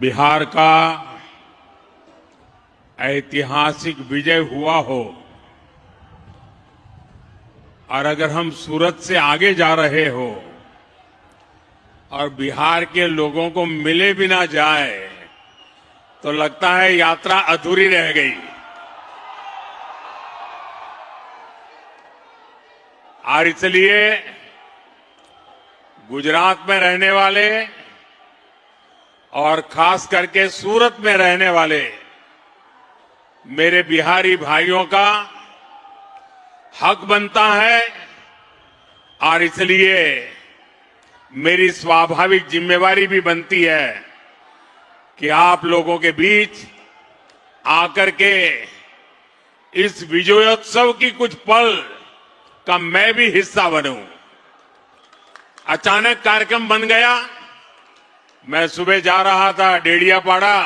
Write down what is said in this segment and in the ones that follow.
बिहार का ऐतिहासिक विजय हुआ हो और अगर हम सूरत से आगे जा रहे हो और बिहार के लोगों को मिले भी ना जाए तो लगता है यात्रा अधूरी रह गई। और इसलिए गुजरात में रहने वाले और खास करके सूरत में रहने वाले मेरे बिहारी भाइयों का हक बनता है और इसलिए मेरी स्वाभाविक जिम्मेवारी भी बनती है कि आप लोगों के बीच आकर के इस विजयोत्सव की कुछ पल का मैं भी हिस्सा बनूं। अचानक कार्यक्रम बन गया। मैं सुबह जा रहा था डेडियापाड़ा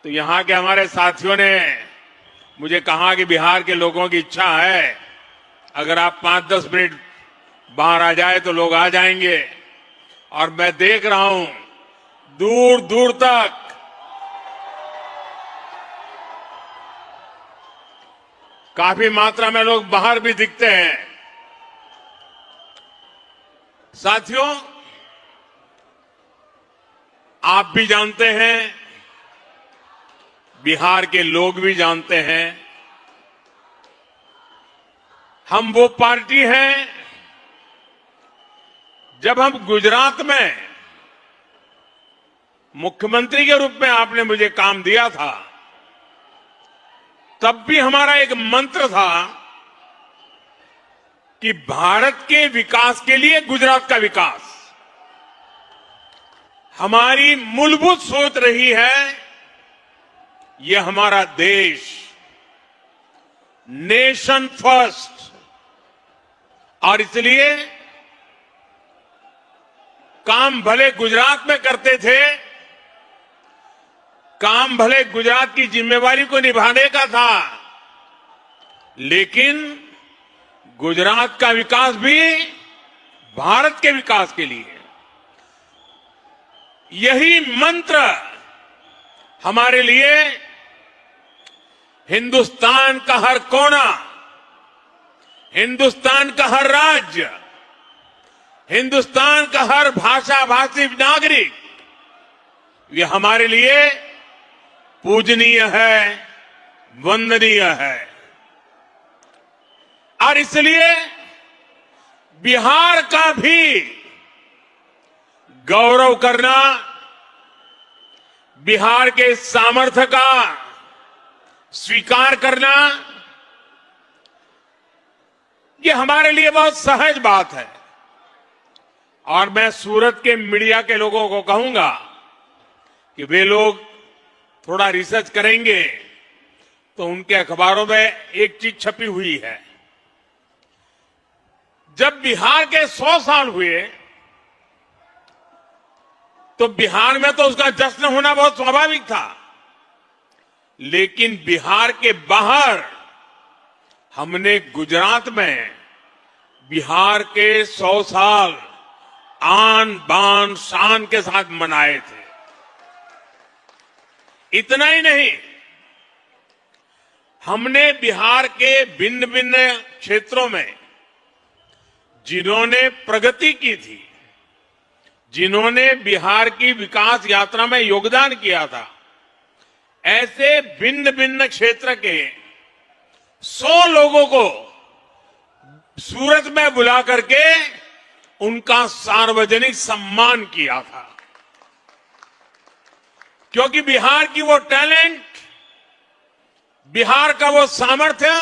तो यहां के हमारे साथियों ने मुझे कहा कि बिहार के लोगों की इच्छा है अगर आप 5-10 मिनट बाहर आ जाए तो लोग आ जाएंगे। और मैं देख रहा हूं दूर दूर तक काफी मात्रा में लोग बाहर भी दिखते हैं। साथियों, आप भी जानते हैं, बिहार के लोग भी जानते हैं, हम वो पार्टी हैं। जब हम गुजरात में मुख्यमंत्री के रूप में आपने मुझे काम दिया था तब भी हमारा एक मंत्र था कि भारत के विकास के लिए गुजरात का विकास। हमारी मूलभूत सोच रही है ये हमारा देश नेशन फर्स्ट। और इसलिए काम भले गुजरात में करते थे, काम भले गुजरात की जिम्मेवारी को निभाने का था, लेकिन गुजरात का विकास भी भारत के विकास के लिए। यही मंत्र हमारे लिए हिंदुस्तान का हर कोना, हिंदुस्तान का हर राज्य, हिंदुस्तान का हर भाषा भाषी नागरिक, ये हमारे लिए पूजनीय है, वंदनीय है। और इसलिए बिहार का भी गौरव करना, बिहार के सामर्थ्य का स्वीकार करना, ये हमारे लिए बहुत सहज बात है। और मैं सूरत के मीडिया के लोगों को कहूंगा कि वे लोग थोड़ा रिसर्च करेंगे तो उनके अखबारों में एक चीज छपी हुई है। जब बिहार के 100 साल हुए तो बिहार में तो उसका जश्न होना बहुत स्वाभाविक था, लेकिन बिहार के बाहर हमने गुजरात में बिहार के 100 साल आन बान शान के साथ मनाए थे। इतना ही नहीं, हमने बिहार के भिन्न भिन्न क्षेत्रों में जिन्होंने प्रगति की थी, जिन्होंने बिहार की विकास यात्रा में योगदान किया था, ऐसे भिन्न भिन्न क्षेत्र के 100 लोगों को सूरत में बुला करके उनका सार्वजनिक सम्मान किया था। क्योंकि बिहार की वो टैलेंट, बिहार का वो सामर्थ्य,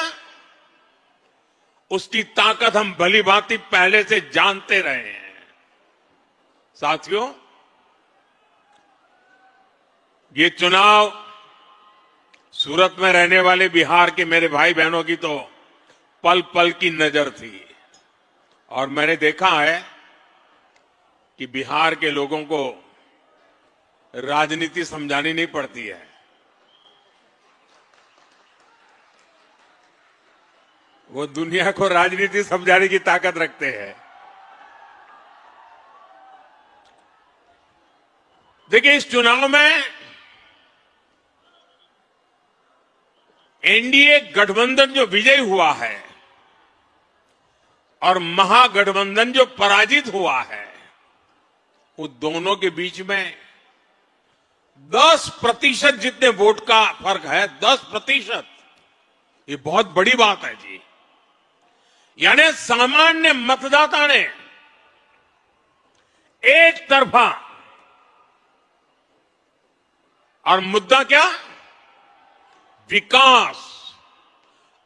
उसकी ताकत हम भली भांति पहले से जानते रहे हैं। साथियों, ये चुनाव सूरत में रहने वाले बिहार के मेरे भाई बहनों की तो पल पल की नजर थी। और मैंने देखा है कि बिहार के लोगों को राजनीति समझानी नहीं पड़ती है। वो दुनिया को राजनीति समझाने की ताकत रखते हैं। देखिए, इस चुनाव में एनडीए गठबंधन जो विजयी हुआ है और महागठबंधन जो पराजित हुआ है, उन दोनों के बीच में 10% जितने वोट का फर्क है। 10%, ये बहुत बड़ी बात है जी। यानी सामान्य मतदाता ने एक तरफा, और मुद्दा क्या? विकास।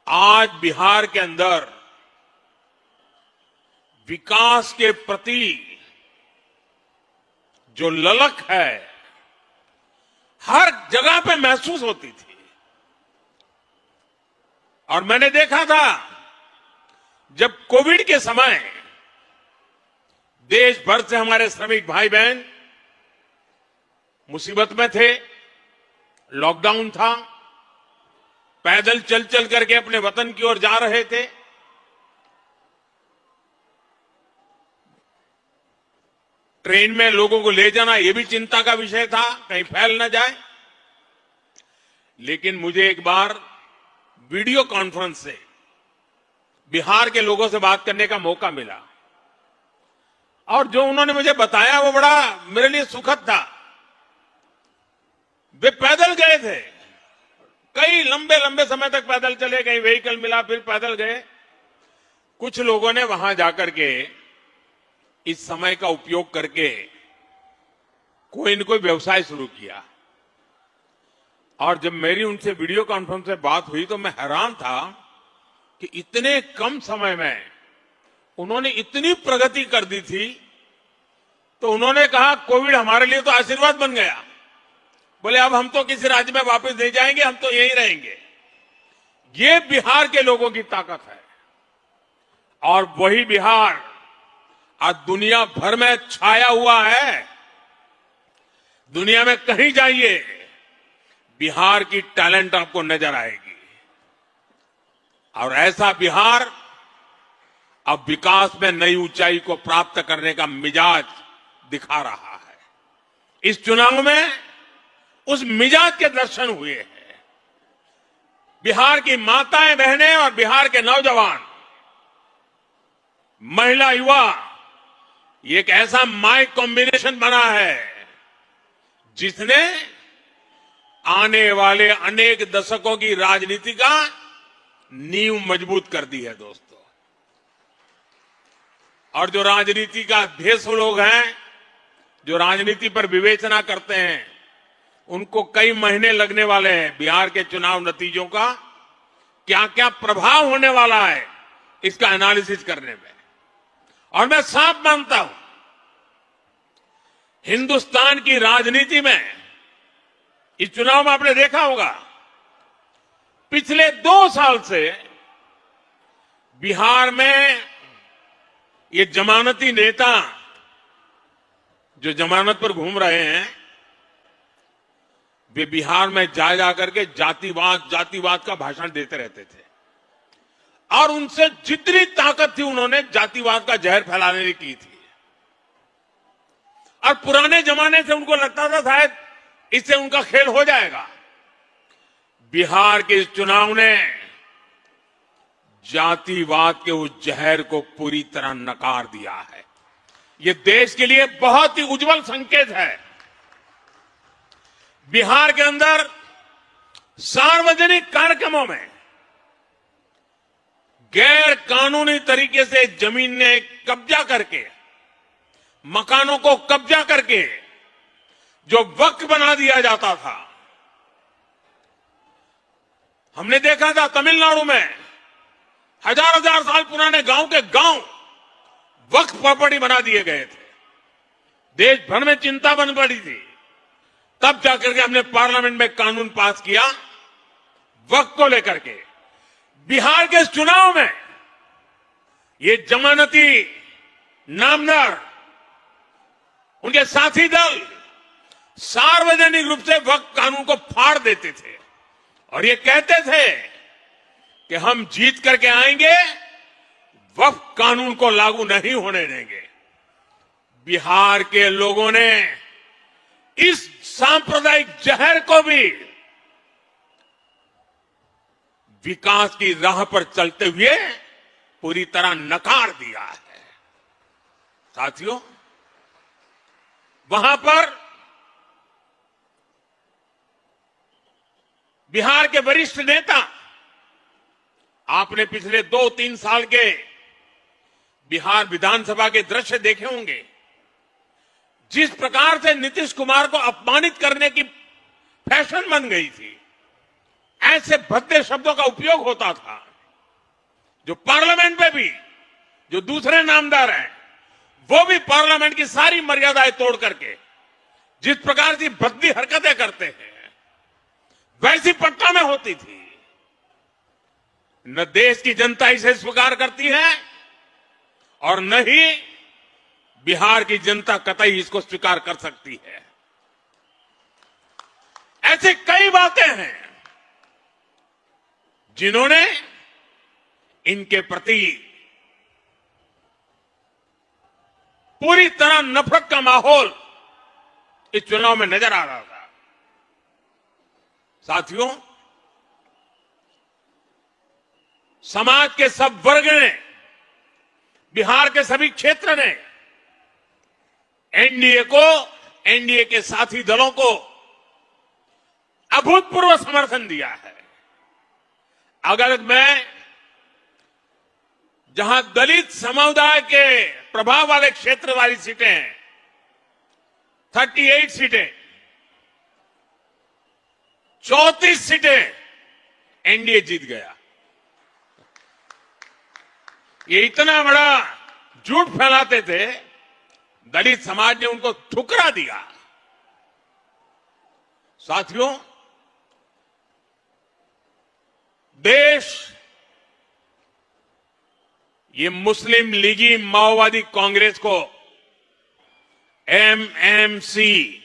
आज बिहार के अंदर विकास के प्रति जो ललक है, हर जगह पे महसूस होती थी। और मैंने देखा था, जब कोविड के समय देश भर से हमारे श्रमिक भाई बहन मुसीबत में थे, लॉकडाउन था, पैदल चल चल करके अपने वतन की ओर जा रहे थे, ट्रेन में लोगों को ले जाना यह भी चिंता का विषय था, कहीं फैल न जाए। लेकिन मुझे एक बार वीडियो कॉन्फ्रेंस से बिहार के लोगों से बात करने का मौका मिला, और जो उन्होंने मुझे बताया वो बड़ा मेरे लिए सुखद था। वे पैदल गए थे, कई लंबे लंबे समय तक पैदल चले, कहीं व्हीकल मिला फिर पैदल गए। कुछ लोगों ने वहां जाकर के इस समय का उपयोग करके कोई न कोई व्यवसाय शुरू किया। और जब मेरी उनसे वीडियो कॉन्फ्रेंस में बात हुई तो मैं हैरान था कि इतने कम समय में उन्होंने इतनी प्रगति कर दी थी। तो उन्होंने कहा, कोविड हमारे लिए तो आशीर्वाद बन गया। बोले, अब हम तो किसी राज्य में वापस नहीं जाएंगे, हम तो यहीं रहेंगे। ये बिहार के लोगों की ताकत है। और वही बिहार आज दुनिया भर में छाया हुआ है। दुनिया में कहीं जाइए, बिहार की टैलेंट आपको नजर आएगी। और ऐसा बिहार अब विकास में नई ऊंचाई को प्राप्त करने का मिजाज दिखा रहा है। इस चुनाव में उस मिजाज के दर्शन हुए हैं। बिहार की माताएं बहनें और बिहार के नौजवान, महिला युवा, ये एक ऐसा माइक कॉम्बिनेशन बना है जिसने आने वाले अनेक दशकों की राजनीति का नींव मजबूत कर दी है दोस्तों। और जो राजनीति का भेषु लोग हैं, जो राजनीति पर विवेचना करते हैं, उनको कई महीने लगने वाले हैं बिहार के चुनाव नतीजों का क्या क्या प्रभाव होने वाला है इसका एनालिसिस करने में। और मैं साफ मानता हूं, हिंदुस्तान की राजनीति में इस चुनाव में आपने देखा होगा, पिछले 2 साल से बिहार में ये जमानती नेता जो जमानत पर घूम रहे हैं, वे बिहार में जा जाकर के जातिवाद का भाषण देते रहते थे। और उनसे जितनी ताकत थी, उन्होंने जातिवाद का जहर फैलाने की थी। और पुराने जमाने से उनको लगता था शायद इससे उनका खेल हो जाएगा। बिहार के इस चुनाव ने जातिवाद के उस जहर को पूरी तरह नकार दिया है। ये देश के लिए बहुत ही उज्जवल संकेत है। बिहार के अंदर सार्वजनिक कार्यक्रमों में गैर कानूनी तरीके से जमीन ने कब्जा करके, मकानों को कब्जा करके जो वक्फ बना दिया जाता था, हमने देखा था तमिलनाडु में हजार साल पुराने गांव के गांव वक्फ प्रॉपर्टी बना दिए गए थे। देश भर में चिंता बन पड़ी थी। तब जाकर के हमने पार्लियामेंट में कानून पास किया वक्फ को लेकर के। बिहार के चुनाव में ये जमानती नामदार, उनके साथी दल सार्वजनिक रूप से वक्फ कानून को फाड़ देते थे और ये कहते थे कि हम जीत करके आएंगे, वक्फ कानून को लागू नहीं होने देंगे। बिहार के लोगों ने इस सांप्रदायिक जहर को भी विकास की राह पर चलते हुए पूरी तरह नकार दिया है। साथियों, वहां पर बिहार के वरिष्ठ नेता, आपने पिछले 2-3 साल के बिहार विधानसभा के दृश्य देखे होंगे। जिस प्रकार से नीतीश कुमार को अपमानित करने की फैशन बन गई थी, ऐसे भद्दे शब्दों का उपयोग होता था, जो पार्लियामेंट में भी जो दूसरे नामदार हैं, वो भी पार्लियामेंट की सारी मर्यादाएं तोड़ करके जिस प्रकार की भद्दी हरकतें करते हैं, वैसी पटना में होती थी। न देश की जनता इसे स्वीकार करती है और न ही बिहार की जनता कतई इसको स्वीकार कर सकती है। ऐसे कई बातें हैं जिन्होंने इनके प्रति पूरी तरह नफरत का माहौल इस चुनाव में नजर आ रहा था। साथियों, समाज के सब वर्ग ने, बिहार के सभी क्षेत्र ने एनडीए के साथी दलों को अभूतपूर्व समर्थन दिया है। अगर मैं जहां दलित समुदाय के प्रभाव वाले क्षेत्र वाली सीटें हैं, 38 सीटें, 34 सीटें एनडीए जीत गया। ये इतना बड़ा झूठ फैलाते थे, दलित समाज ने उनको ठुकरा दिया। साथियों, देश ये मुस्लिम लीगी माओवादी कांग्रेस को एमएमसी,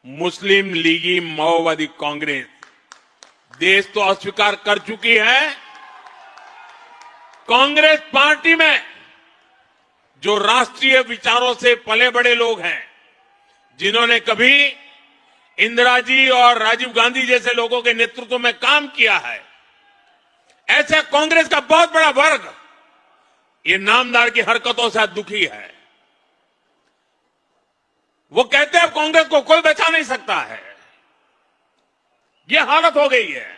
मुस्लिम लीगी माओवादी कांग्रेस, देश तो अस्वीकार कर चुकी है। कांग्रेस पार्टी में जो राष्ट्रीय विचारों से पले बड़े लोग हैं, जिन्होंने कभी इंदिरा जी और राजीव गांधी जैसे लोगों के नेतृत्व में काम किया है, ऐसे कांग्रेस का बहुत बड़ा वर्ग ये नामदार की हरकतों से दुखी है। वो कहते हैं कांग्रेस को कोई बचा नहीं सकता है। ये हालत हो गई है।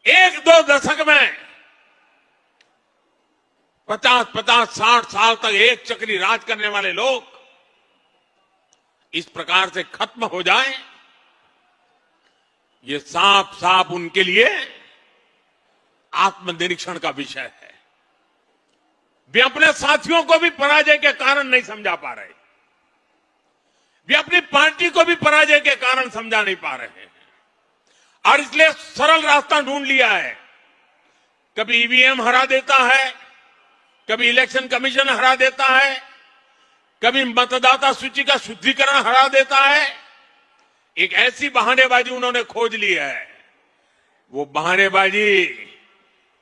1-2 दशक में 50-50, 60 साल तक एक चक्री राज करने वाले लोग इस प्रकार से खत्म हो जाएं, ये साफ साफ उनके लिए आत्मनिरीक्षण का विषय है। वे अपने साथियों को भी पराजय के कारण नहीं समझा पा रहे, वे अपनी पार्टी को भी पराजय के कारण समझा नहीं पा रहे हैं, और इसलिए सरल रास्ता ढूंढ लिया है। कभी ईवीएम हरा देता है, कभी इलेक्शन कमीशन हरा देता है, कभी मतदाता सूची का शुद्धिकरण हरा देता है। एक ऐसी बहानेबाजी उन्होंने खोज ली है। वो बहानेबाजी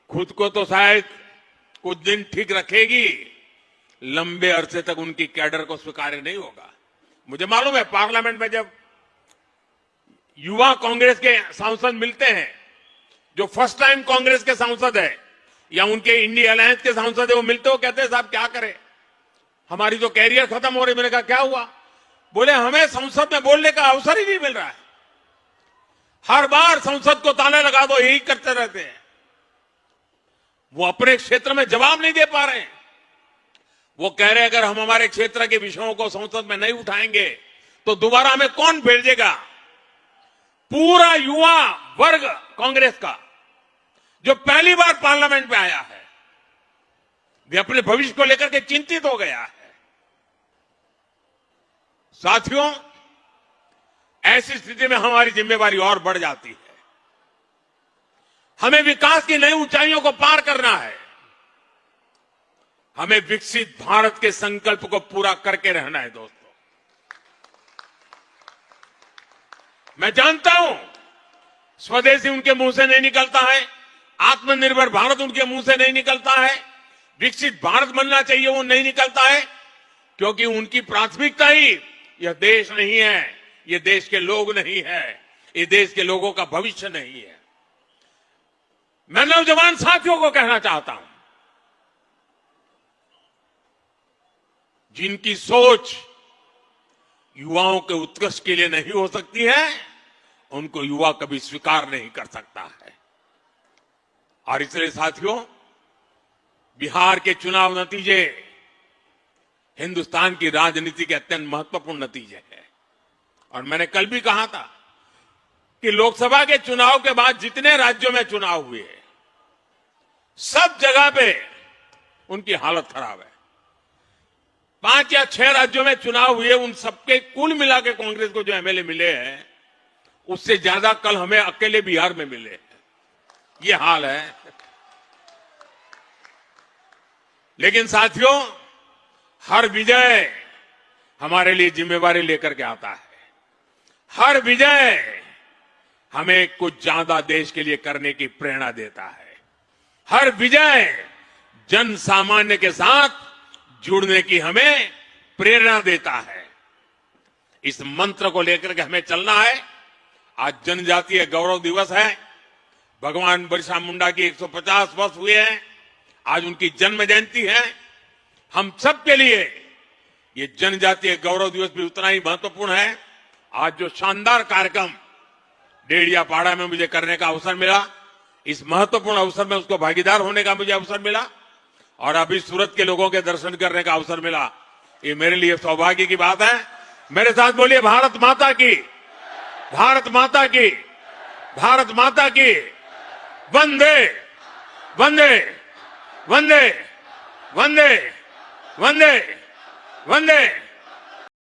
खुद को तो शायद कुछ दिन ठीक रखेगी, लंबे अरसे तक उनकी कैडर को स्वीकार्य नहीं होगा। मुझे मालूम है, पार्लियामेंट में जब युवा कांग्रेस के सांसद मिलते हैं, जो फर्स्ट टाइम कांग्रेस के सांसद है या उनके इंडिया अलायंस के सांसद है, वो मिलते हो कहते हैं साहब क्या करें, हमारी तो कैरियर खत्म हो रही। मैंने कहा क्या हुआ? बोले हमें संसद में बोलने का अवसर ही नहीं मिल रहा है, हर बार संसद को ताले लगा दो, यही करते रहते हैं। वो अपने क्षेत्र में जवाब नहीं दे पा रहे हैं। वो कह रहे हैं अगर हम हमारे क्षेत्र के विषयों को संसद में नहीं उठाएंगे तो दोबारा हमें कौन भेजेगा? पूरा युवा वर्ग कांग्रेस का जो पहली बार पार्लियामेंट में आया है, वे अपने भविष्य को लेकर के चिंतित हो गया है। साथियों, ऐसी स्थिति में हमारी जिम्मेवारी और बढ़ जाती है। हमें विकास की नई ऊंचाइयों को पार करना है। हमें विकसित भारत के संकल्प को पूरा करके रहना है। दोस्तों, मैं जानता हूं स्वदेशी उनके मुंह से नहीं निकलता है, आत्मनिर्भर भारत उनके मुंह से नहीं निकलता है, विकसित भारत बनना चाहिए वो नहीं निकलता है, क्योंकि उनकी प्राथमिकता ही यह देश नहीं है, ये देश के लोग नहीं है, ये देश के लोगों का भविष्य नहीं है। मैं नौजवान साथियों को कहना चाहता हूं, जिनकी सोच युवाओं के उत्कर्ष के लिए नहीं हो सकती है, उनको युवा कभी स्वीकार नहीं कर सकता है। और इसलिए साथियों, बिहार के चुनाव नतीजे हिंदुस्तान की राजनीति के अत्यंत महत्वपूर्ण नतीजे हैं। और मैंने कल भी कहा था कि लोकसभा के चुनाव के बाद जितने राज्यों में चुनाव हुए, सब जगह पे उनकी हालत खराब है। 5 या 6 राज्यों में चुनाव हुए, उन सबके कुल मिला के कांग्रेस को जो एमएलए मिले हैं, उससे ज्यादा कल हमें अकेले बिहार में मिले हैं। ये हाल है। लेकिन साथियों, हर विजय हमारे लिए जिम्मेवारी लेकर के आता है। हर विजय हमें कुछ ज्यादा देश के लिए करने की प्रेरणा देता है। हर विजय जन सामान्य के साथ जुड़ने की हमें प्रेरणा देता है। इस मंत्र को लेकर के हमें चलना है। आज जनजातीय गौरव दिवस है। भगवान बिरसा मुंडा की 150 वर्ष हुए हैं। आज उनकी जन्म जयंती है। हम सब के लिए ये जनजातीय गौरव दिवस भी उतना ही महत्वपूर्ण है। आज जो शानदार कार्यक्रम डेढ़ियापाड़ा में मुझे करने का अवसर मिला, इस महत्वपूर्ण अवसर में उसको भागीदार होने का मुझे अवसर मिला, और अभी सूरत के लोगों के दर्शन करने का अवसर मिला। ये मेरे लिए सौभाग्य की बात है। मेरे साथ बोलिए, भारत माता की, भारत माता की, भारत माता की। वंदे वंदे वंदे वंदे वंदे वंदे